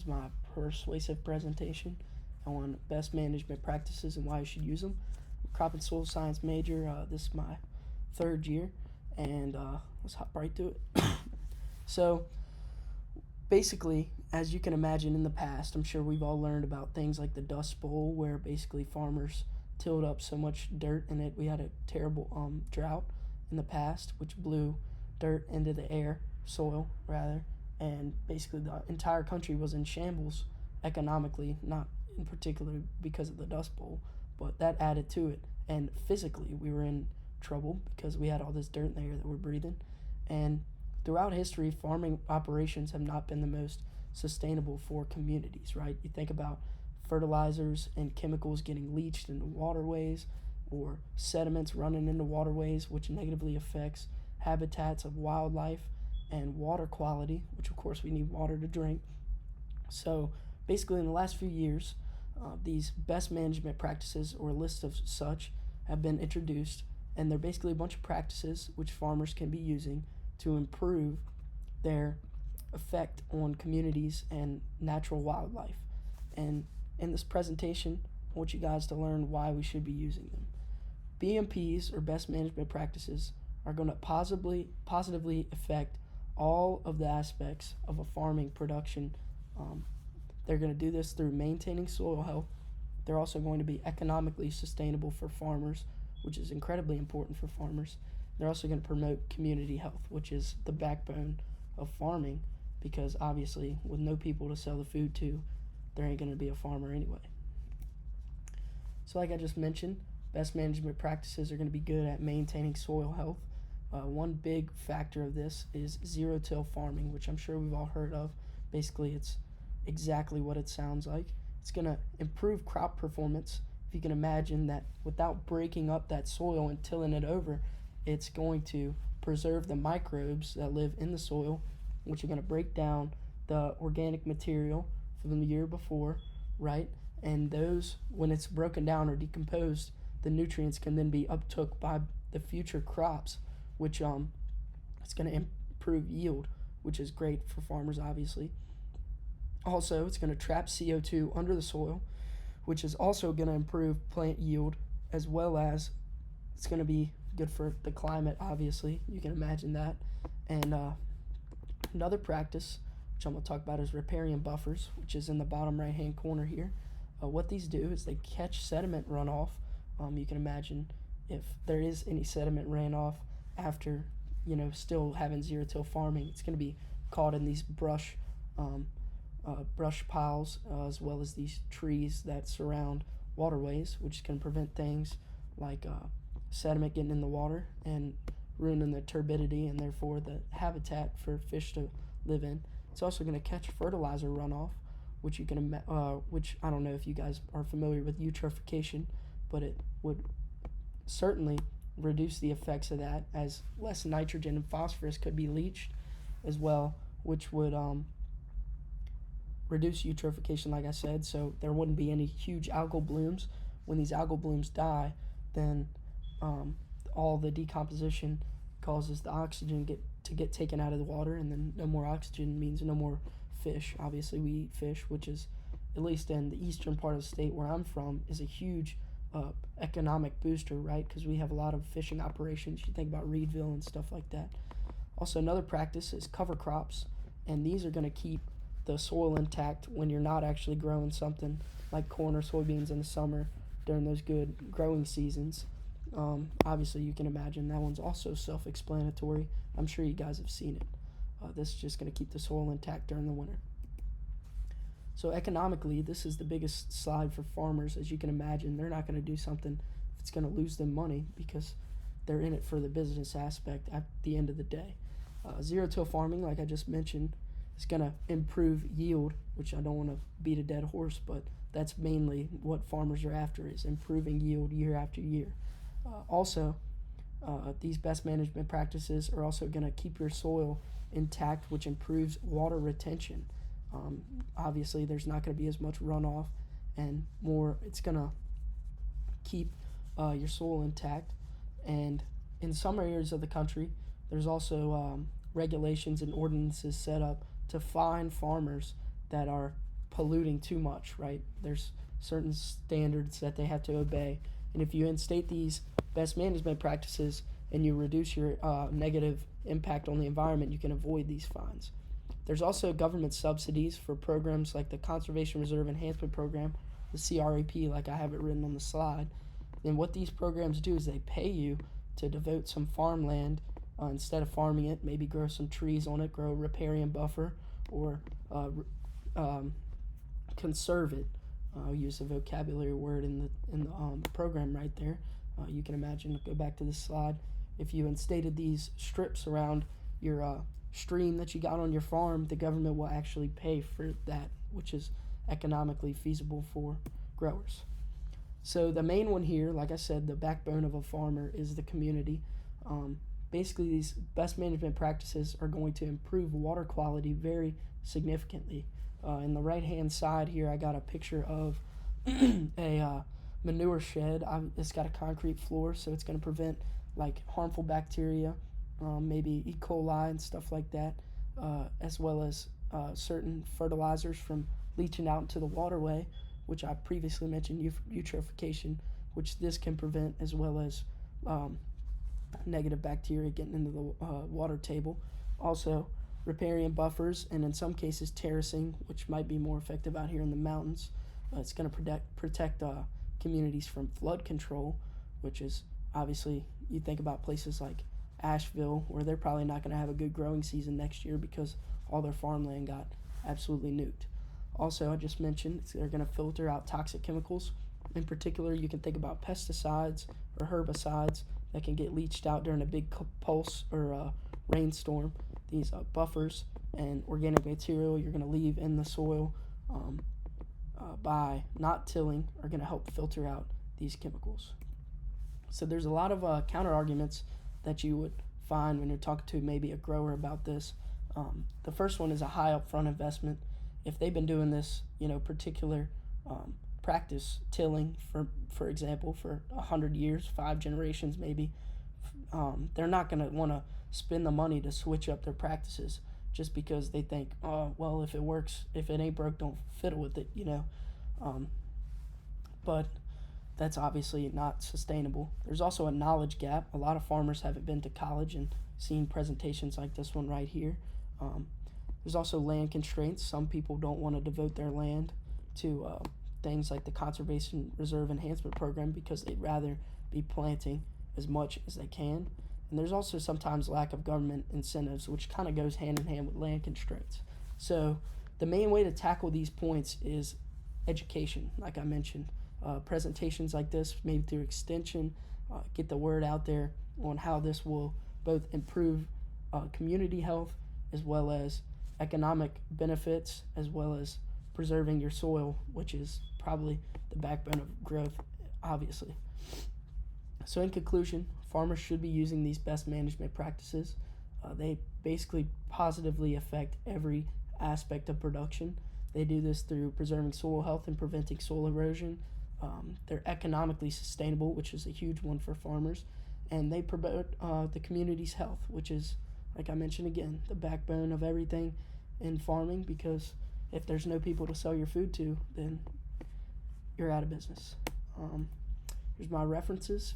is my persuasive presentation on best management practices and why you should use them. I'm a crop and soil science major. This is my third year, and let's hop right to it. So, basically, as you can imagine in the past, I'm sure we've all learned about things like the Dust Bowl, where basically farmers tilled up so much dirt in it. We had a terrible drought in the past, which blew dirt into the air, soil rather, and basically the entire country was in shambles economically, not in particular because of the Dust Bowl, but that added to it. And physically, we were in trouble because we had all this dirt in the air that we're breathing. And throughout history, farming operations have not been the most sustainable for communities, right? You think about fertilizers and chemicals getting leached into waterways, or sediments running into waterways, which negatively affects habitats of wildlife and water quality, which of course we need water to drink. So basically, in the last few years, these best management practices, or a list of such, have been introduced, and they're basically a bunch of practices which farmers can be using to improve their effect on communities and natural wildlife. And in this presentation, I want you guys to learn why we should be using them. BMPs, or best management practices, are going to positively affect all of the aspects of a farming production. They're going to do this through maintaining soil health. They're also going to be economically sustainable for farmers, which is incredibly important for farmers. They're also going to promote community health, which is the backbone of farming, because obviously with no people to sell the food to, there ain't going to be a farmer anyway. So like I just mentioned, best management practices are going to be good at maintaining soil health. One big factor of this is zero-till farming, which I'm sure we've all heard of. Basically, it's exactly what it sounds like. It's going to improve crop performance. If you can imagine that, without breaking up that soil and tilling it over, it's going to preserve the microbes that live in the soil, which are going to break down the organic material from the year before, right? And those, when it's broken down or decomposed, the nutrients can then be uptook by the future crops, which it's going to improve yield, which is great for farmers, obviously. Also, it's going to trap CO2 under the soil, which is also going to improve plant yield, as well as it's going to be good for the climate, obviously. You can imagine that. And another practice, which I'm going to talk about, is riparian buffers, which is in the bottom right-hand corner here. What these do is they catch sediment runoff. You can imagine if there is any sediment ran off after, still having zero-till farming, it's going to be caught in these brush piles, as well as these trees that surround waterways, which can prevent things like sediment getting in the water and ruining the turbidity and therefore the habitat for fish to live in. It's also going to catch fertilizer runoff, which which I don't know if you guys are familiar with eutrophication, but it would certainly reduce the effects of that, as less nitrogen and phosphorus could be leached as well, which would reduce eutrophication, like I said, so there wouldn't be any huge algal blooms. When these algal blooms die, then all the decomposition causes the oxygen to get taken out of the water, and then no more oxygen means no more fish. Obviously, we eat fish, which is, at least in the eastern part of the state where I'm from, is a huge economic booster, right? Because we have a lot of fishing operations. You think about Reedville and stuff like that. Also, another practice is cover crops, and these are going to keep the soil intact when you're not actually growing something like corn or soybeans in the summer during those good growing seasons. Obviously, you can imagine that one's also self-explanatory. I'm sure you guys have seen it. This is just going to keep the soil intact during the winter. So economically, this is the biggest slide for farmers. As you can imagine, they're not going to do something if it's going to lose them money, because they're in it for the business aspect at the end of the day. Zero-till farming, like I just mentioned, is going to improve yield, which I don't want to beat a dead horse, but that's mainly what farmers are after, is improving yield year after year. Also, these best management practices are also going to keep your soil intact, which improves water retention. Obviously, there's not going to be as much runoff, and more, it's going to keep your soil intact. And in some areas of the country, there's also regulations and ordinances set up to fine farmers that are polluting too much, right? There's certain standards that they have to obey. And if you instate these best management practices and you reduce your negative impact on the environment, you can avoid these fines. There's also government subsidies for programs like the Conservation Reserve Enhancement Program, the CREP, like I have it written on the slide. And what these programs do is they pay you to devote some farmland instead of farming it, maybe grow some trees on it, grow a riparian buffer, or conserve it. I'll use a vocabulary word in the program right there. You can imagine, go back to this slide, if you instated these strips around your stream that you got on your farm, the government will actually pay for that, which is economically feasible for growers. So the main one here, like I said, the backbone of a farmer is the community. Basically, these best management practices are going to improve water quality very significantly. In the right-hand side here, I got a picture of a manure shed. It's got a concrete floor, so it's going to prevent like harmful bacteria, maybe E. coli and stuff like that, as well as certain fertilizers from leaching out into the waterway, which I previously mentioned, eutrophication, which this can prevent, as well as negative bacteria getting into the water table. Also, riparian buffers, and in some cases terracing, which might be more effective out here in the mountains. It's going to protect communities from flood control, which is obviously, you think about places like Asheville, where they're probably not going to have a good growing season next year because all their farmland got absolutely nuked. Also, I just mentioned they're going to filter out toxic chemicals. In particular, you can think about pesticides or herbicides that can get leached out during a big pulse or rainstorm. These buffers and organic material you're going to leave in the soil by not tilling are going to help filter out these chemicals. So there's a lot of counter arguments that you would find when you're talking to maybe a grower about this. The first one is a high upfront investment. If they've been doing this, particular practice, tilling, for example, for 100 years, 5 generations maybe, they're not going to want to spend the money to switch up their practices just because they think, oh, well, if it works, if it ain't broke, don't fiddle with it, But that's obviously not sustainable. There's also a knowledge gap. A lot of farmers haven't been to college and seen presentations like this one right here. There's also land constraints. Some people don't want to devote their land to things like the Conservation Reserve Enhancement Program because they'd rather be planting as much as they can. And there's also sometimes lack of government incentives, which kind of goes hand in hand with land constraints. So the main way to tackle these points is education, like I mentioned. Presentations like this, maybe through extension, get the word out there on how this will both improve community health as well as economic benefits, as well as preserving your soil, which is probably the backbone of growth, obviously. So in conclusion, farmers should be using these best management practices. They basically positively affect every aspect of production. They do this through preserving soil health and preventing soil erosion. They're economically sustainable, which is a huge one for farmers. And they promote the community's health, which is, like I mentioned again, the backbone of everything in farming, because if there's no people to sell your food to, then you're out of business. Here's my references.